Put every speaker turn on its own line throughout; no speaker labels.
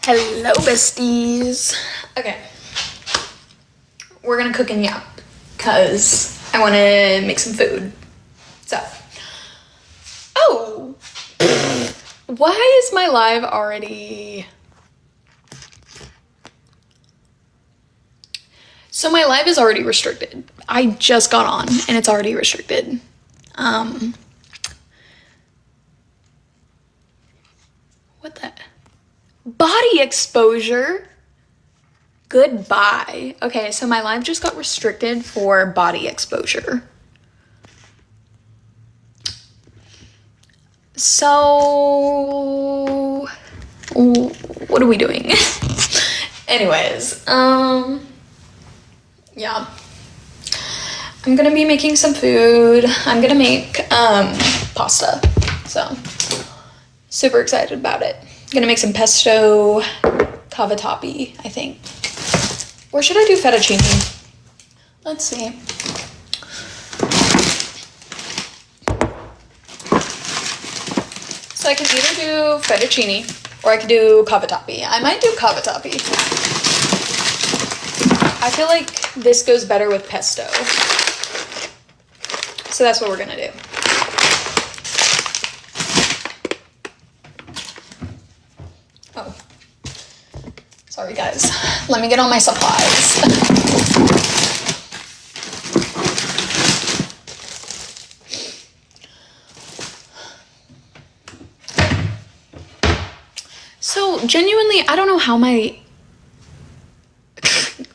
Hello, besties. Okay, we're gonna cook and yap because I want to make some food. So, oh, why is my live already? So my live is already restricted. I just got on and it's already restricted. What the? Body exposure? Goodbye. Okay, so my live just got restricted for body exposure. So, what are we doing? Anyways, yeah. I'm gonna be making some food. I'm gonna make, pasta. So, super excited about it. Gonna make some pesto cavatappi, I think. Or should I do fettuccine? Let's see. So I can either do fettuccine or I could do cavatappi. I might do cavatappi. I feel like this goes better with pesto. So that's what we're gonna do. Oh, sorry guys. Let me get all my supplies. So genuinely, I don't know how my,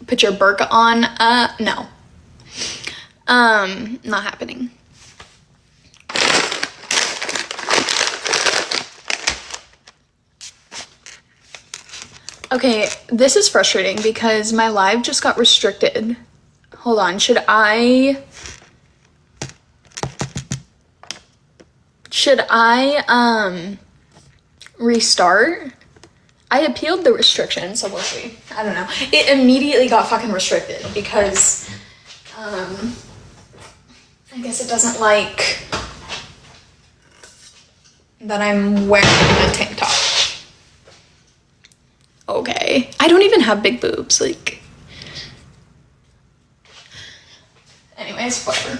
put your burqa on, no. Not happening. Okay, this is frustrating because my live just got restricted. Hold on, should I restart? I appealed the restriction, so we'll see. I don't know. It immediately got fucking restricted because, I guess it doesn't like that I'm wearing a tank top. Okay. I don't even have big boobs, like. Anyways, whatever.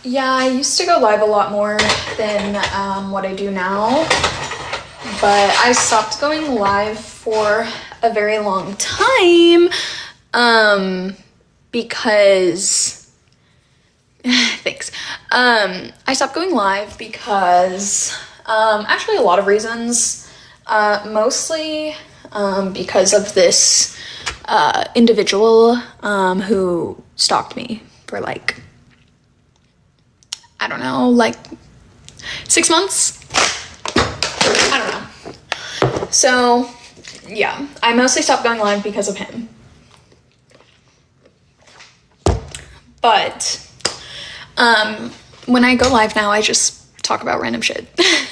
Yeah, I used to go live a lot more than what I do now, but I stopped going live for a very long time because thanks. I stopped going live because actually a lot of reasons, mostly because of this individual who stalked me for like, I don't know, like 6 months? I don't know. So, yeah, I mostly stopped going live because of him. But, when I go live now, I just talk about random shit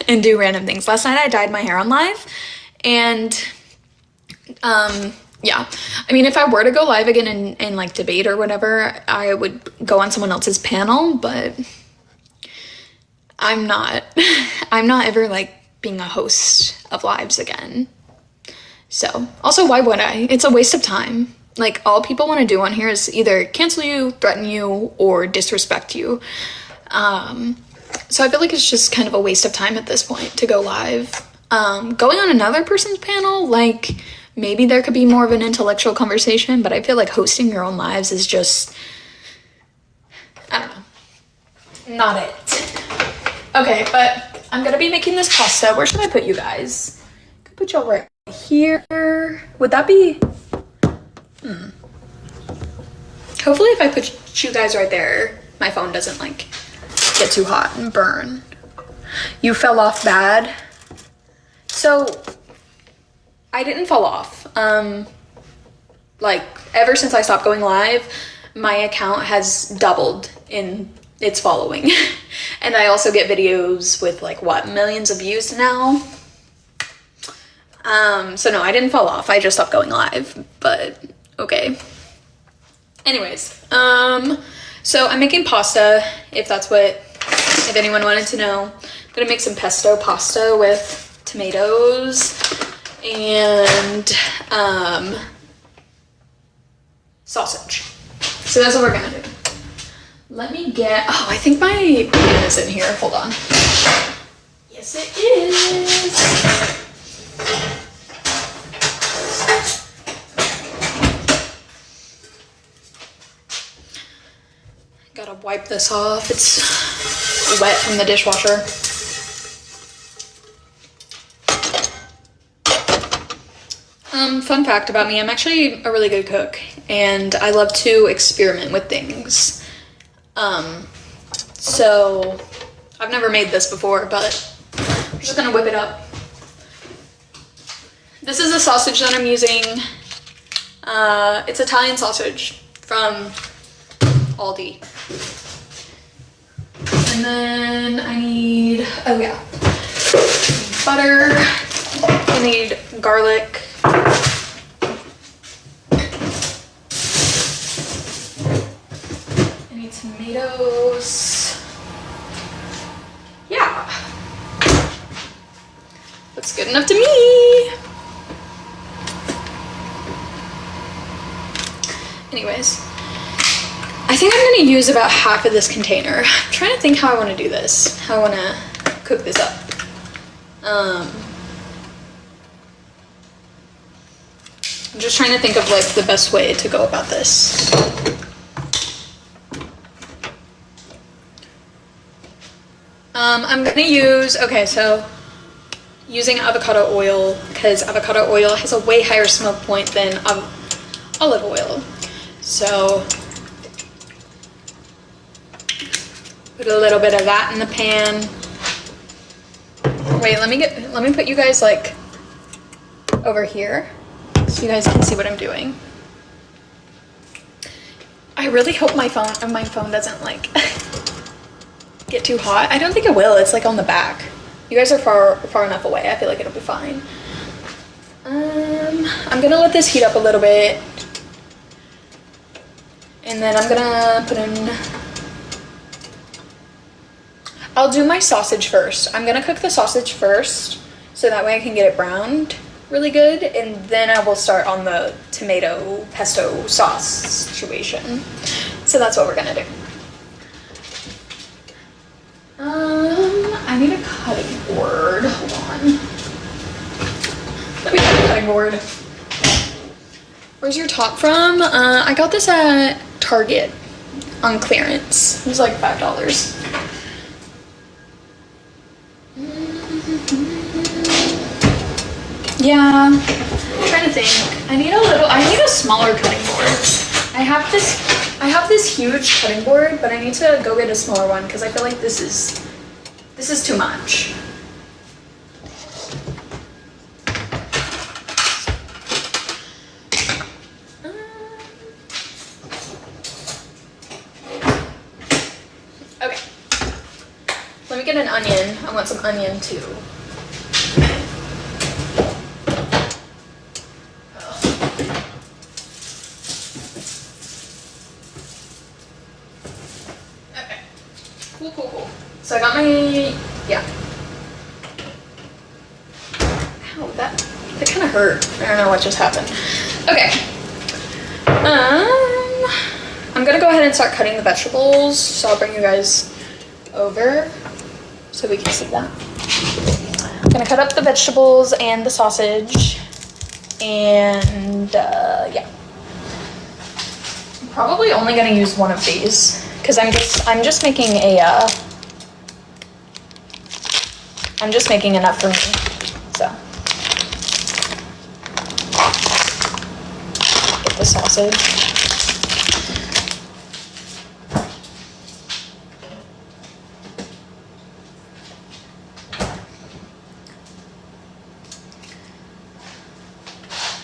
and do random things. Last night I dyed my hair on live and, yeah, I mean, if I were to go live again and like debate or whatever, I would go on someone else's panel, but I'm not ever like being a host of lives again. So also, why would I? It's a waste of time. Like, all people want to do on here is either cancel you, threaten you, or disrespect you. So I feel like it's just kind of a waste of time at this point to go live. Going on another person's panel, like, maybe there could be more of an intellectual conversation, but I feel like hosting your own lives is just, I don't know, not it. Okay, but I'm gonna be making this pasta. Where should I put you guys? I could put y'all right here. Would that be? Hopefully if I put you guys right there, my phone doesn't like get too hot and burn. You fell off bad. So I didn't fall off. Like, ever since I stopped going live, my account has doubled in its following. And I also get videos with like, what, millions of views now? So no, I didn't fall off. I just stopped going live, but okay. Anyways, so I'm making pasta, if anyone wanted to know. I'm gonna make some pesto pasta with tomatoes and sausage. So that's what we're gonna do. Let me get, oh, I think my pan is in here. Hold on. Yes, it is. Gotta wipe this off. It's wet from the dishwasher. Fun fact about me, I'm actually a really good cook and I love to experiment with things. So I've never made this before, but I'm just gonna whip it up. This is the sausage that I'm using. It's Italian sausage from Aldi. And then I need, oh yeah, butter. I need garlic. I need tomatoes. Yeah. Looks good enough to me. Anyways, I think I'm gonna use about half of this container. I'm trying to think how I wanna do this, how I wanna cook this up. I'm just trying to think of like the best way to go about this. I'm gonna use, okay, so using avocado oil, because avocado oil has a way higher smoke point than olive oil. So put a little bit of that in the pan. Wait, let me put you guys like over here so you guys can see what I'm doing. I really hope my phone doesn't like get too hot. I don't think it will. It's like on the back. You guys are far enough away. I feel like it'll be fine. I'm gonna let this heat up a little bit. And then I'm gonna put in, I'll do my sausage first. I'm gonna cook the sausage first so that way I can get it browned really good, and then I will start on the tomato pesto sauce situation. So that's what we're gonna do. I need a cutting board. Hold on. Let me get a cutting board. Where's your top from? I got this at Target on clearance. It was like $5. Yeah, I'm trying to think. I need a smaller cutting board. I have this huge cutting board, but I need to go get a smaller one because I feel like this is too much. Okay. Let me get an onion. I want some onion too. Cool. So I got my, yeah. Ow, that kind of hurt. I don't know what just happened. Okay. I'm gonna go ahead and start cutting the vegetables. So I'll bring you guys over so we can see that. I'm gonna cut up the vegetables and the sausage. And yeah. I'm probably only gonna use one of these. Because I'm just making enough for me, so. Get the sausage.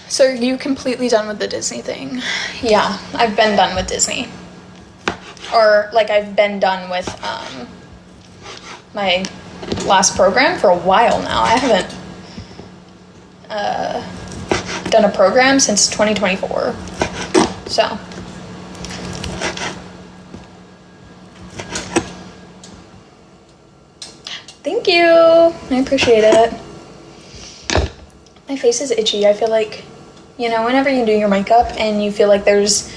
So are you completely done with the Disney thing? Yeah, I've been done with Disney. Or like I've been done with my last program for a while now. I haven't done a program since 2024. So Thank you. I appreciate it. My face is itchy. I feel like, you know, whenever you do your makeup and you feel like there's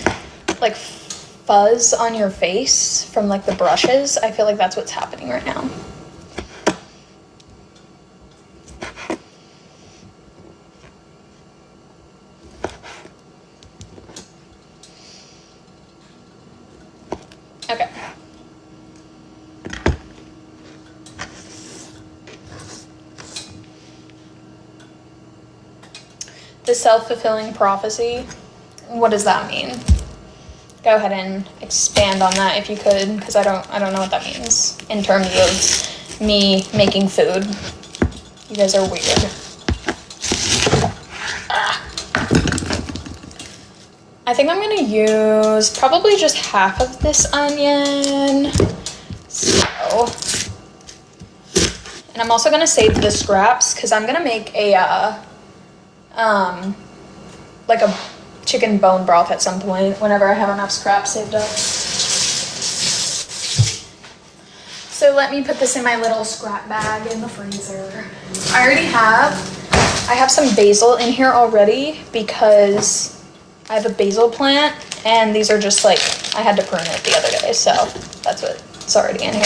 like fuzz on your face from like the brushes, I feel like that's what's happening right now. Okay. The self-fulfilling prophecy, what does that mean? Go ahead and expand on that if you could, because I don't know what that means in terms of me making food. You guys are weird. I think I'm gonna use probably just half of this onion. So, and I'm also gonna save the scraps because I'm gonna make a like a chicken bone broth at some point whenever I have enough scraps saved up. So let me put this in my little scrap bag in the freezer. I have some basil in here already because I have a basil plant and these are just like, I had to prune it the other day, so that's what's already in here.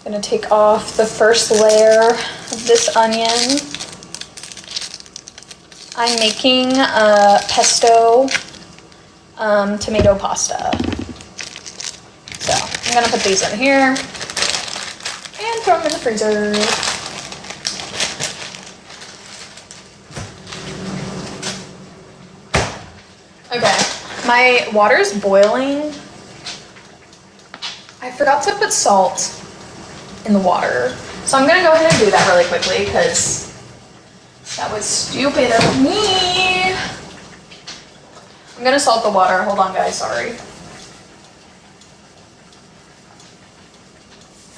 I'm gonna take off the first layer of this onion. I'm making pesto tomato pasta. So I'm gonna put these in here and throw them in the freezer. Okay, my water's boiling. I forgot to put salt in the water. So I'm gonna go ahead and do that really quickly because that was stupid of me. I'm gonna salt the water. Hold on, guys, sorry.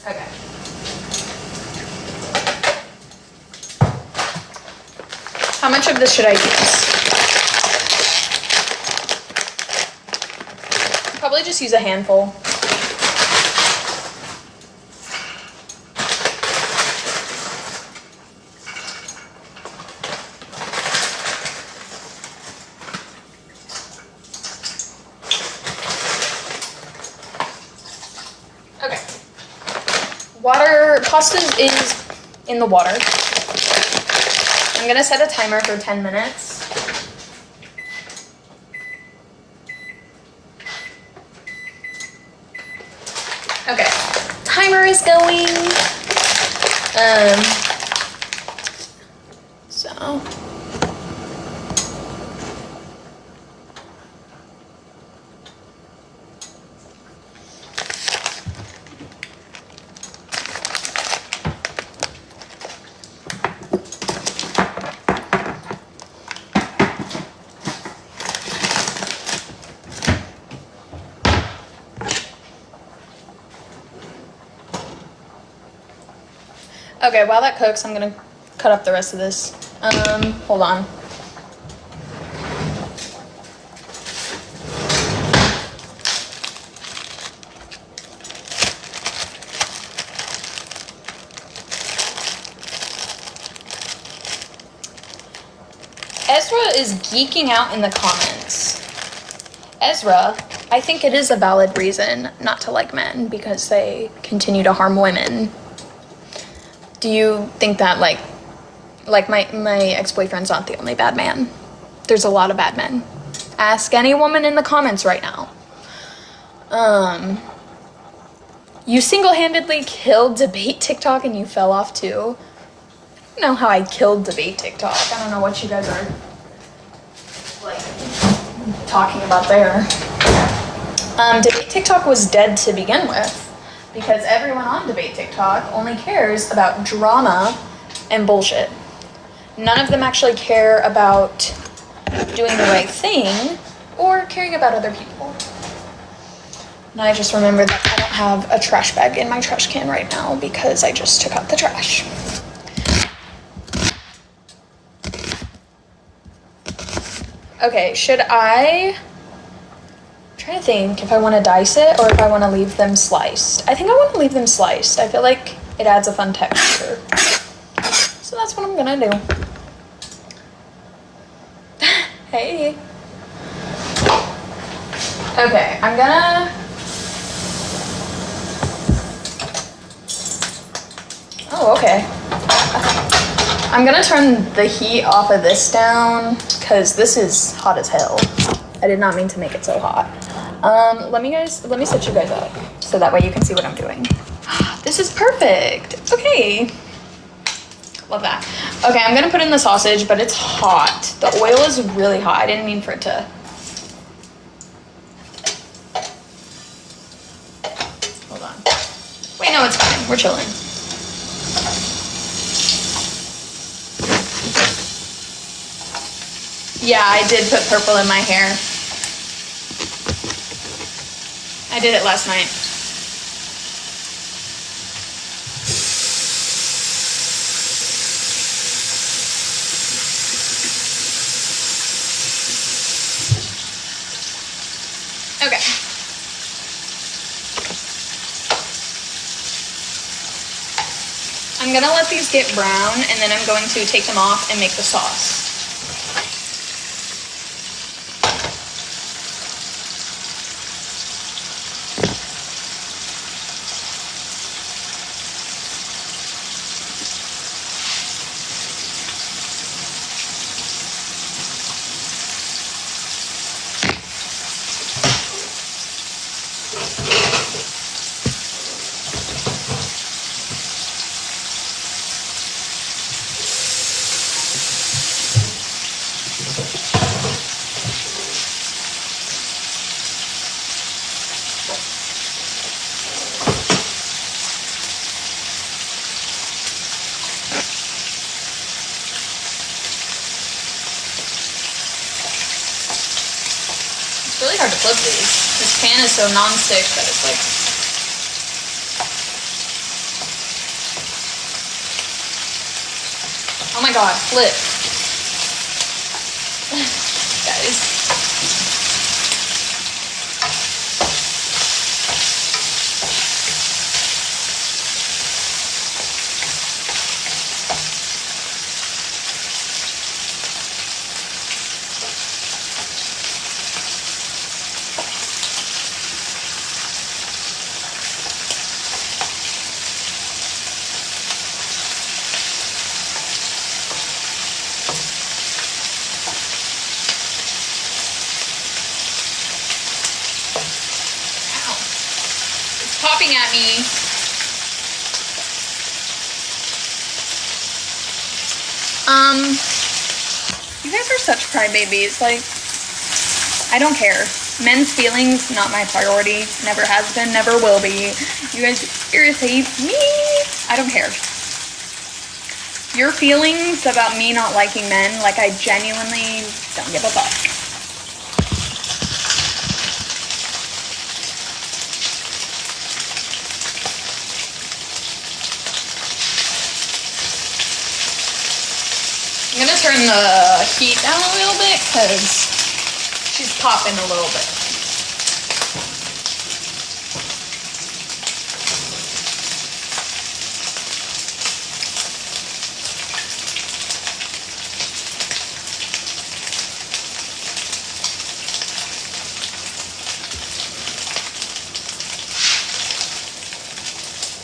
Okay. How much of this should I use? Probably just use a handful. Okay. Pasta is in the water. I'm gonna set a timer for 10 minutes. Okay, timer is going. So. Okay, while that cooks, I'm gonna cut up the rest of this. Hold on. Ezra is geeking out in the comments. Ezra, I think it is a valid reason not to like men because they continue to harm women. Do you think that like my ex-boyfriend's not the only bad man? There's a lot of bad men. Ask any woman in the comments right now. You single-handedly killed debate TikTok and you fell off too. I don't know how I killed debate TikTok. I don't know what you guys are like talking about there. Debate TikTok was dead to begin with. Because everyone on debate TikTok only cares about drama and bullshit. None of them actually care about doing the right thing or caring about other people. And I just remembered that I don't have a trash bag in my trash can right now because I just took out the trash. Okay, should I trying to think if I want to dice it or if I want to leave them sliced. I think I want to leave them sliced. I feel like it adds a fun texture. So that's what I'm gonna do. Hey. Okay, I'm gonna... Oh, okay. I'm gonna turn the heat off of this down because this is hot as hell. I did not mean to make it so hot. Let me set you guys up so that way you can see what I'm doing. This is perfect. Okay. Love that. Okay, I'm gonna put in the sausage, but it's hot. The oil is really hot. I didn't mean for it to. Hold on. Wait, no, it's fine. We're chilling. Yeah, I did put purple in my hair. I did it last night. Okay. I'm gonna let these get brown and then I'm going to take them off and make the sauce. It's really hard to flip these. This pan is so non-stick that it's like... Oh my god, flip. Guys. Popping at me. You guys are such crybabies. Like, I don't care. Men's feelings, not my priority. Never has been, never will be. You guys irritate me. I don't care. Your feelings about me not liking men, like I genuinely don't give a fuck. I'm gonna turn the heat down a little bit because she's popping a little bit.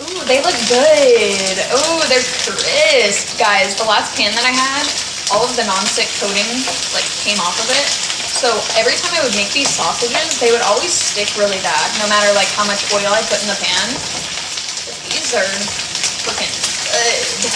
Ooh, they look good. Oh, they're crisp. Guys, the last pan that I had, all of the non-stick coating like came off of it. So every time I would make these sausages, they would always stick really bad, no matter like how much oil I put in the pan. But these are freaking good.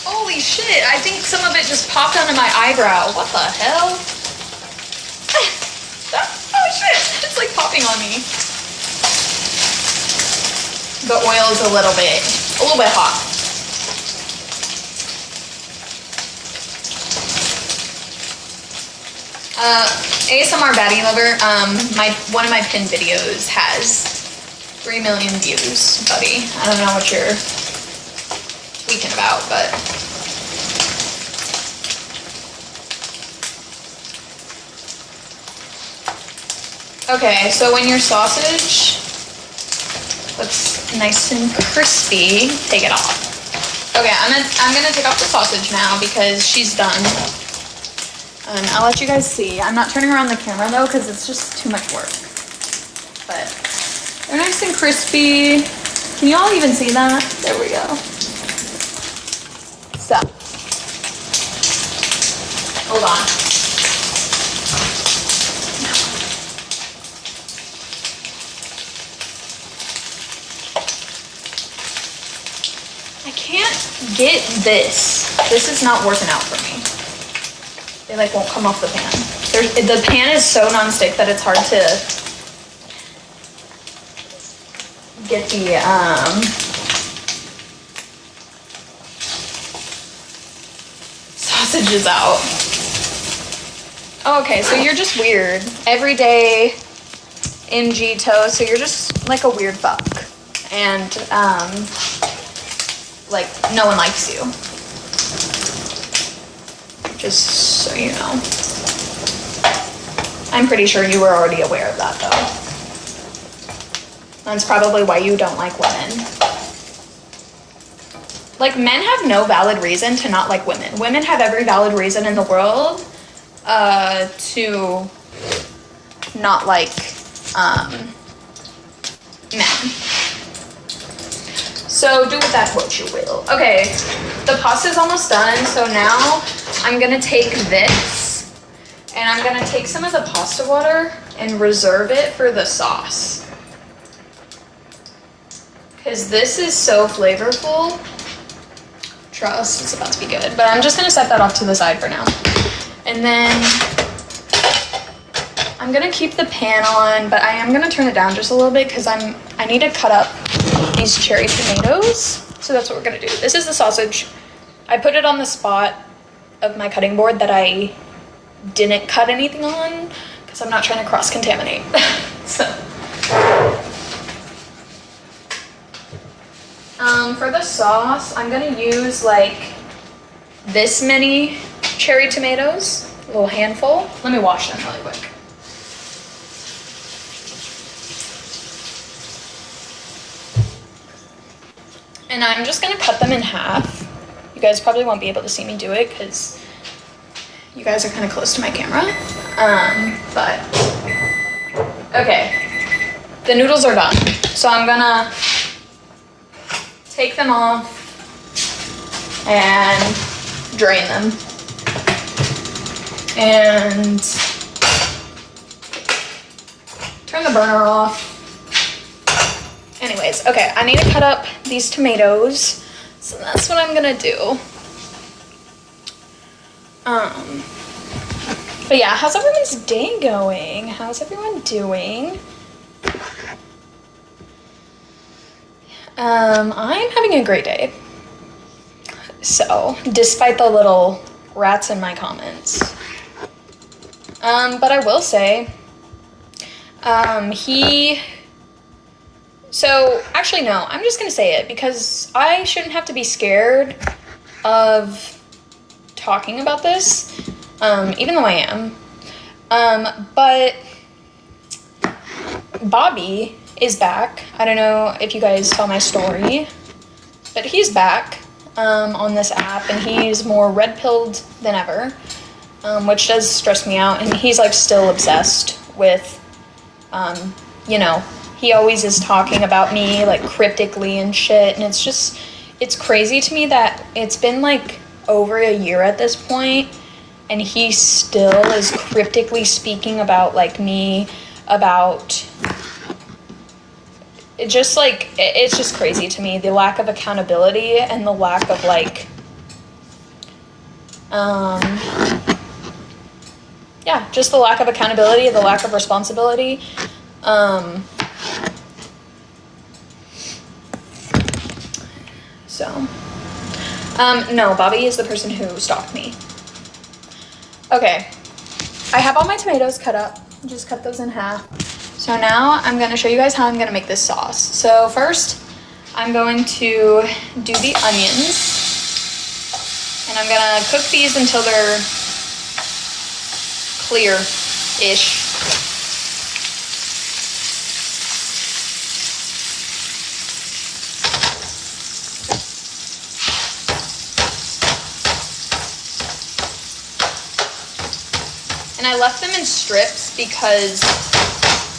Holy shit, I think some of it just popped onto my eyebrow. What the hell? Oh shit, it's like popping on me. The oil is a little bit hot. ASMR baddie lover, one of my pinned videos has 3 million views, buddy. I don't know what you're tweaking about, but okay, so when your sausage looks nice and crispy, take it off. Okay, I'm gonna take off the sausage now because she's done. And I'll let you guys see. I'm not turning around the camera though because it's just too much work. But they're nice and crispy. Can you all even see that? There we go. So, hold on. I can't get this. This is not working out for me. They like won't come off the pan. The pan is so non-stick that it's hard to get the sausages out. Oh, okay, so you're just weird. Everyday MG toast, so you're just like a weird fuck. And like no one likes you. Just so you know. I'm pretty sure you were already aware of that though. That's probably why you don't like women. Like, men have no valid reason to not like women. Women have every valid reason in the world to not like men. So do with that what you will. Okay, the pasta's almost done, so now I'm gonna take this and I'm gonna take some of the pasta water and reserve it for the sauce. Because this is so flavorful. Trust, it's about to be good. But I'm just gonna set that off to the side for now. And then I'm gonna keep the pan on, but I am gonna turn it down just a little bit because I need to cut up these cherry tomatoes. So that's what we're gonna do. This is the sausage. I put it on the spot of my cutting board that I didn't cut anything on because I'm not trying to cross-contaminate. So. For the sauce, I'm gonna use like this many cherry tomatoes, a little handful. Let me wash them really quick. And I'm just gonna cut them in half. You guys probably won't be able to see me do it because you guys are kind of close to my camera. But, okay. The noodles are done. So I'm gonna take them off and drain them. And turn the burner off. Anyways, okay, I need to cut up these tomatoes. So that's what I'm gonna do. But yeah, how's everyone's day going? How's everyone doing? I'm having a great day. So, despite the little rats in my comments. But I will say, so actually no, I'm just gonna say it because I shouldn't have to be scared of talking about this, even though I am. But Bobby is back. I don't know if you guys saw my story, but he's back on this app and he's more red-pilled than ever, which does stress me out. And he's like still obsessed with, you know, he always is talking about me like cryptically and shit. And it's crazy to me that it's been like over a year at this point and he still is cryptically speaking about like me, about it. Just like it's just crazy to me, the lack of accountability and the lack of like yeah, just the lack of accountability, the lack of responsibility. No, Bobby is the person who stalked me. Okay, I have all my tomatoes cut up. Just cut those in half. So now I'm gonna show you guys how I'm gonna make this sauce. So first, I'm going to do the onions. And I'm gonna cook these until they're clear-ish. And I left them in strips because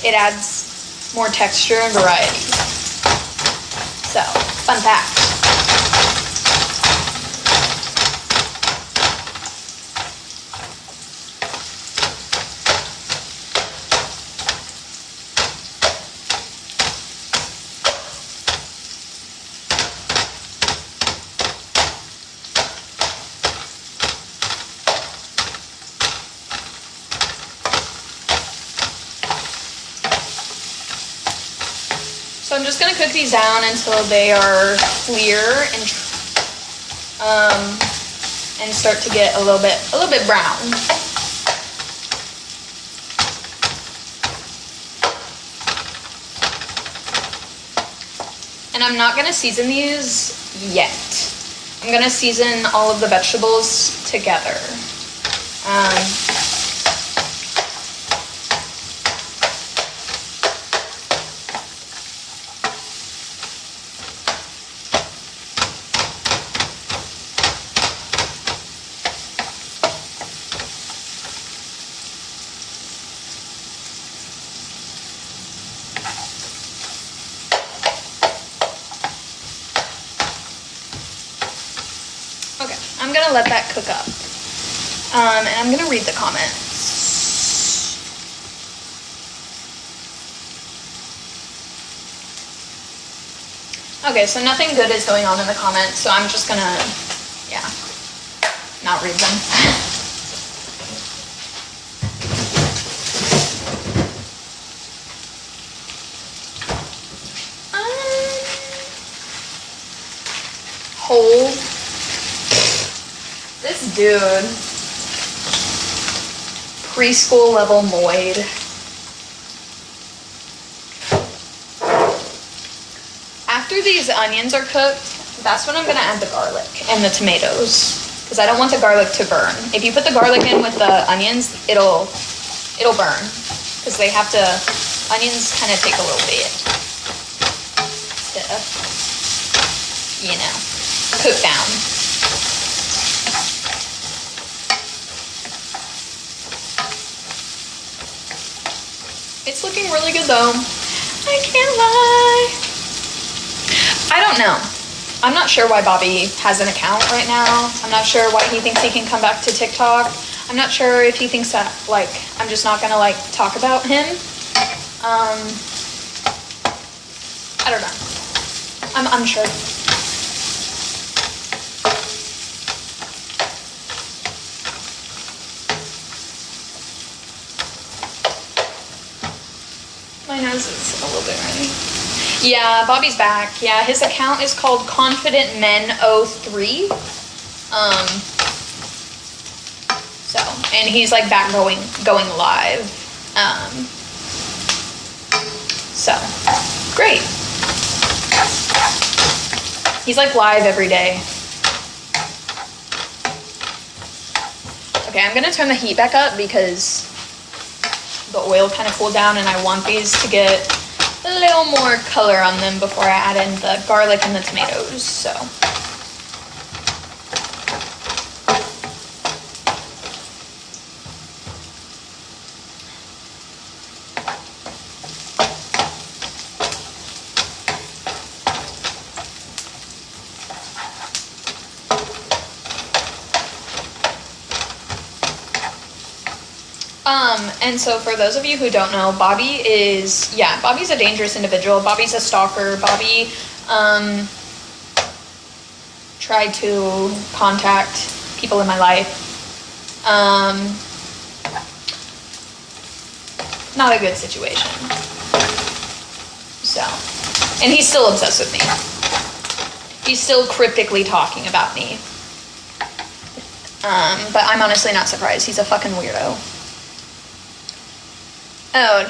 it adds more texture and variety. So, fun fact. So I'm just gonna cook these down until they are clear and start to get a little bit brown. And I'm not gonna season these yet. I'm gonna season all of the vegetables together. Okay, I'm gonna let that cook up. And I'm gonna read the comments. Okay, so nothing good is going on in the comments, so I'm just gonna, yeah, not read them. Whole. This dude, preschool level moid. After these onions are cooked, that's when I'm gonna add the garlic and the tomatoes, because I don't want the garlic to burn. If you put the garlic in with the onions, it'll burn, because they have to, onions kind of take a little bit to, you know, cook down. It's looking really good though. I can't lie. I don't know. I'm not sure why Bobby has an account right now. I'm not sure why he thinks he can come back to TikTok. I'm not sure if he thinks that, like, I'm just not gonna, like, talk about him. I don't know. I'm unsure. My nose is a little bit runny. Yeah, Bobby's back. Yeah, his account is called Confident Men 03. So, and he's like back going live. So, great. He's like live every day. Okay, I'm gonna turn the heat back up because the oil kind of cooled down and I want these to get a little more color on them before I add in the garlic and the tomatoes, so. And so for those of you who don't know, Bobby's a dangerous individual. Bobby's a stalker. Bobby tried to contact people in my life. Not a good situation. So, and he's still obsessed with me. He's still cryptically talking about me. But I'm honestly not surprised. He's a fucking weirdo. Oh.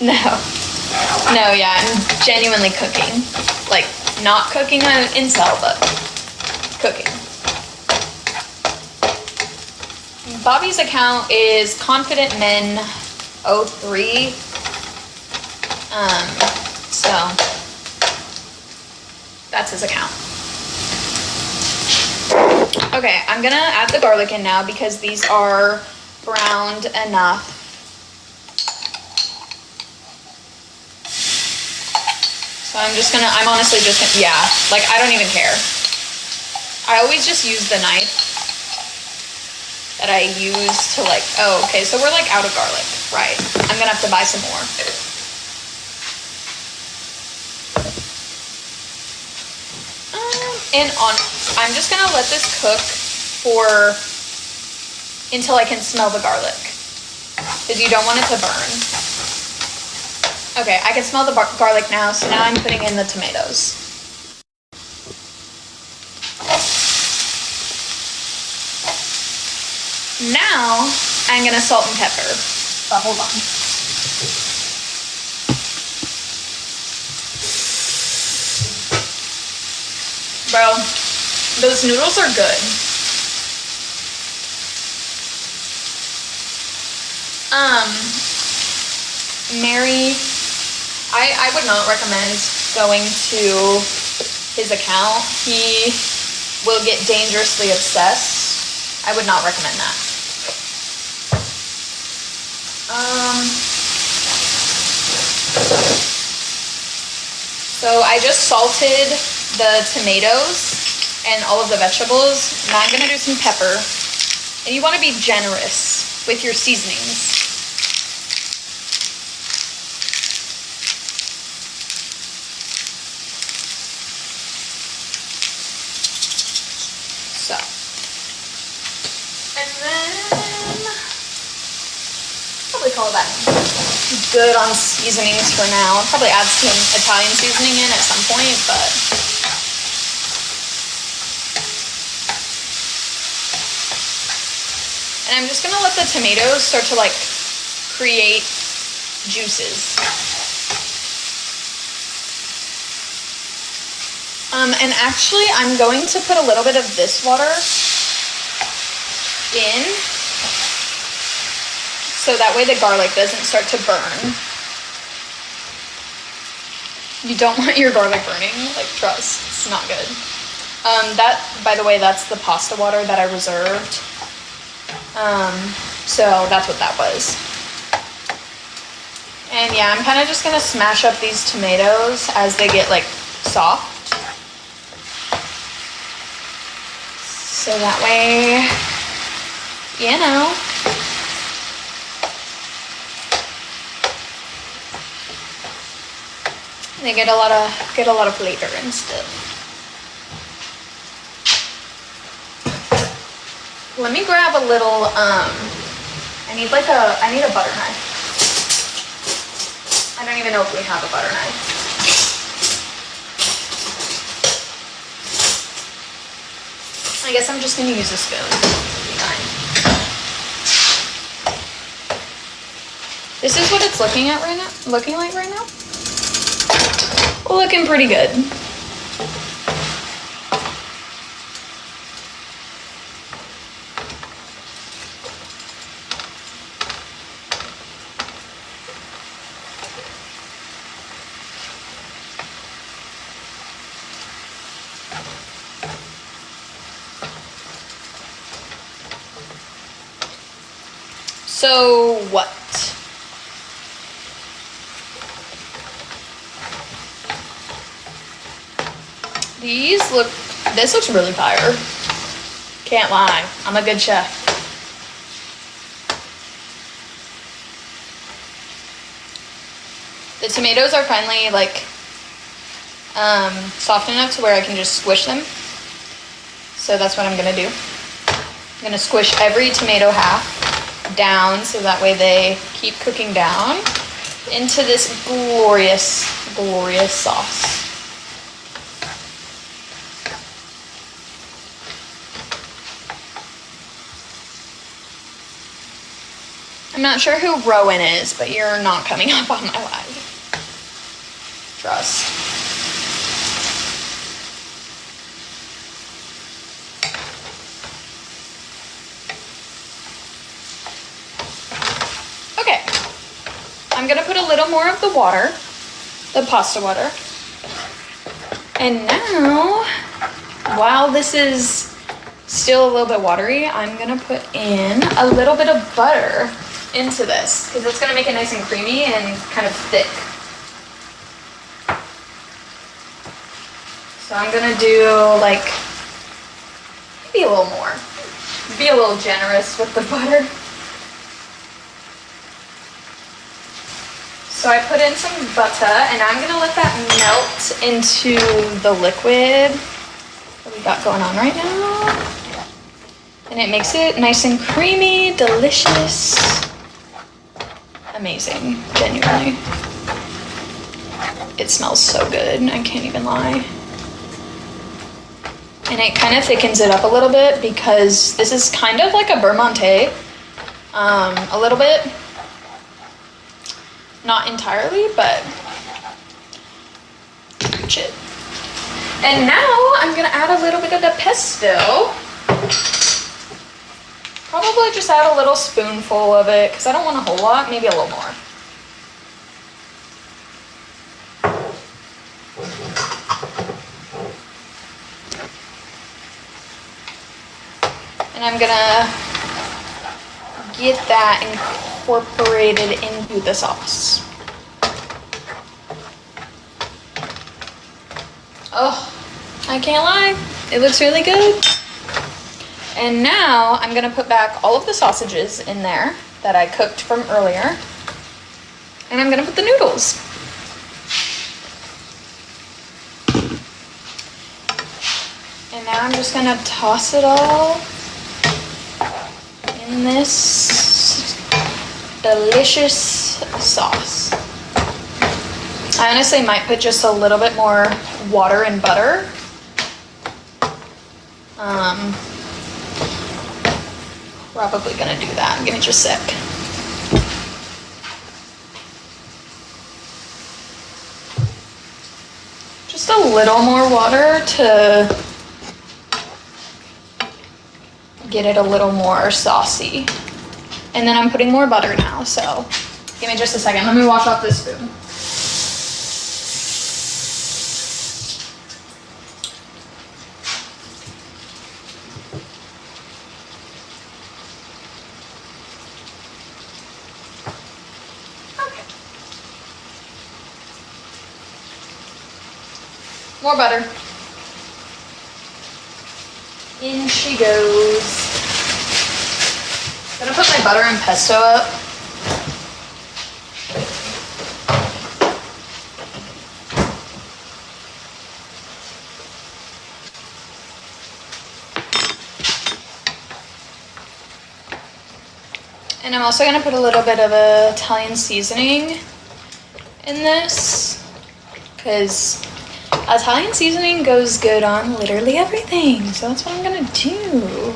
No, yeah, I'm genuinely cooking. Like, not cooking an incel, but cooking. Bobby's account is ConfidentMen03. So that's his account. Okay, I'm gonna add the garlic in now because these are browned enough. So I'm honestly just gonna, yeah, like I don't even care. I always just use the knife that I use to like, oh, okay, so we're like out of garlic, right? I'm gonna have to buy some more. I'm just gonna let this cook until I can smell the garlic, because you don't want it to burn. Okay, I can smell the garlic now, so now I'm putting in the tomatoes. Now, I'm gonna salt and pepper. But hold on. Bro, those noodles are good. Mary, I would not recommend going to his account. He will get dangerously obsessed. I would not recommend that. So I just salted the tomatoes and all of the vegetables. Now I'm gonna do some pepper. And you wanna be generous with your seasonings. So, and then probably call that good on seasonings for now. I'll probably add some Italian seasoning in at some point, but and I'm just gonna let the tomatoes start to like create juices. And actually I'm going to put a little bit of this water in, so that way the garlic doesn't start to burn. You don't want your garlic burning, like trust, it's not good. That, by the way, that's the pasta water that I reserved. So that's what that was. And yeah, I'm kind of just gonna smash up these tomatoes as they get like soft. So that way, you know, they get a lot of flavor and stuff. Let me grab a little, I need a butter knife. I don't even know if we have a butter knife. I guess I'm just gonna use a spoon. It'll be fine. This is what it's looking like right now. Looking pretty good. So what? This looks really fire. Can't lie, I'm a good chef. The tomatoes are finally like soft enough to where I can just squish them. So that's what I'm gonna do. I'm gonna squish every tomato half down so that way they keep cooking down into this glorious, glorious sauce. not sure who Rowan is, but you're not coming up on my live. Trust. Okay. I'm gonna put a little more of the water, the pasta water. And now, while this is still a little bit watery, I'm gonna put in a little bit of butter into this because it's gonna make it nice and creamy and kind of thick. So I'm gonna do like maybe a little more. Be a little generous with the butter. So I put in some butter and I'm gonna let that melt into the liquid that we got going on right now. And it makes it nice and creamy, delicious, amazing, genuinely. It smells so good, I can't even lie. And it kind of thickens it up a little bit because this is kind of like a beurre monté, a little bit. Not entirely, but shit. And now I'm gonna add a little bit of the pesto. Probably just add a little spoonful of it because I don't want a whole lot, maybe a little more. And I'm gonna get that incorporated into the sauce. Oh, I can't lie, it looks really good. And now I'm gonna put back all of the sausages in there that I cooked from earlier. And I'm gonna put the noodles. And now I'm just gonna toss it all in this delicious sauce. I honestly might put just a little bit more water and butter. Probably gonna do that. Give me just a sec. Just a little more water to get it a little more saucy. And then I'm putting more butter now, so give me just a second. Let me wash off this spoon. More butter. In she goes. Gonna put my butter and pesto up. And I'm also gonna put a little bit of Italian seasoning in this because Italian seasoning goes good on literally everything, so that's what I'm gonna do.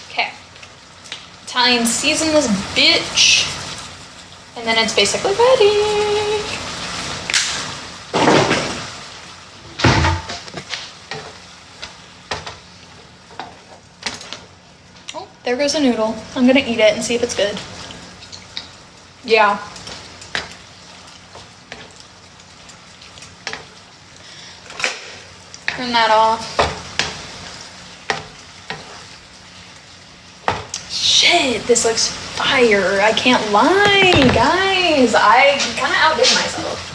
Okay, Italian season this bitch, and then it's basically ready. There goes a noodle. I'm gonna eat it and see if it's good. Yeah. Turn that off. Shit, this looks fire. I can't lie, guys. I kind of outdid myself.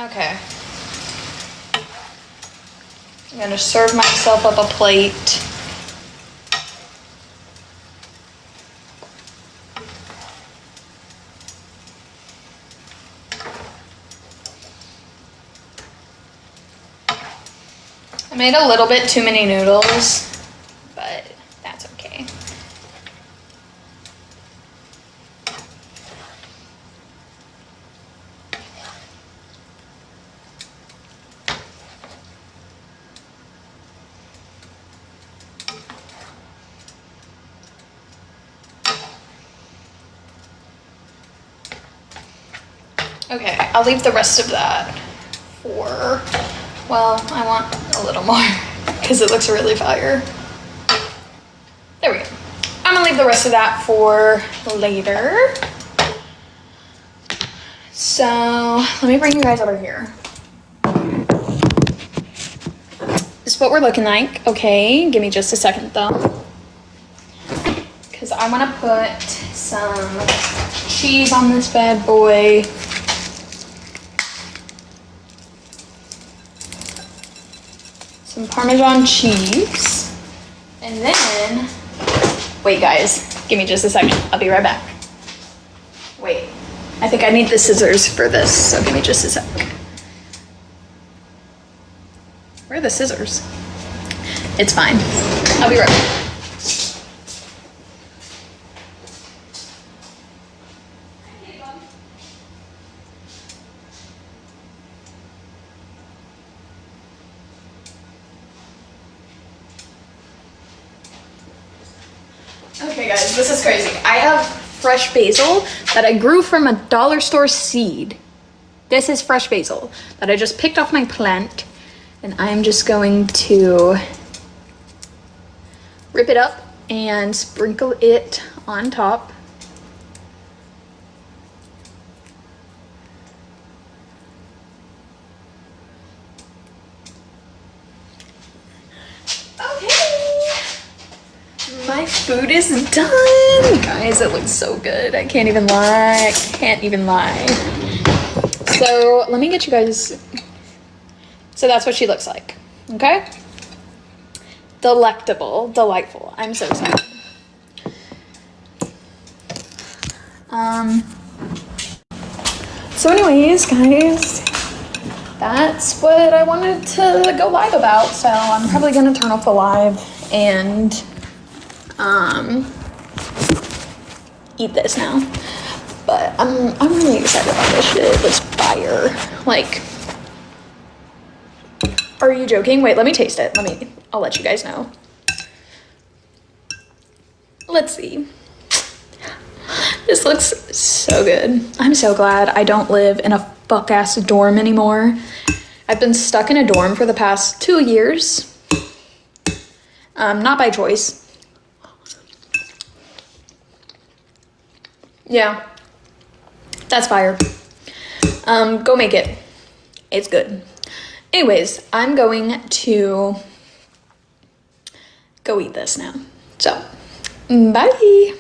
Okay. I'm gonna serve myself up a plate. I made a little bit too many noodles, but that's okay. Okay, I'll leave the rest of that for, well, I want a little more because it looks really fire. There we go. I'm gonna leave the rest of that for later. So let me bring you guys over here. This is what we're looking like. Okay, give me just a second though. Because I want to put some cheese on this bad boy. Some Parmesan cheese. And then, wait guys, give me just a second. I'll be right back. Wait, I think I need the scissors for this, so give me just a sec. Where are the scissors? It's fine. I'll be right back. Okay guys, this is crazy. I have fresh basil that I grew from a dollar store seed. This is fresh basil that I just picked off my plant, and I'm just going to rip it up and sprinkle it on top. My food is done. Guys, it looks so good. I can't even lie. I can't even lie. So let me get you guys. So that's what she looks like. Okay? Delectable. Delightful. I'm so excited. So anyways, guys, that's what I wanted to go live about. So I'm probably gonna turn off the live and eat this now. But I'm really excited about this shit. It looks fire. Like, are you joking? Wait, let me taste it. I'll let you guys know. Let's see. This looks so good. I'm so glad I don't live in a fuck-ass dorm anymore. I've been stuck in a dorm for the past 2 years. Not by choice. Yeah, that's fire. Go make it. It's good. Anyways, I'm going to go eat this now. So, bye.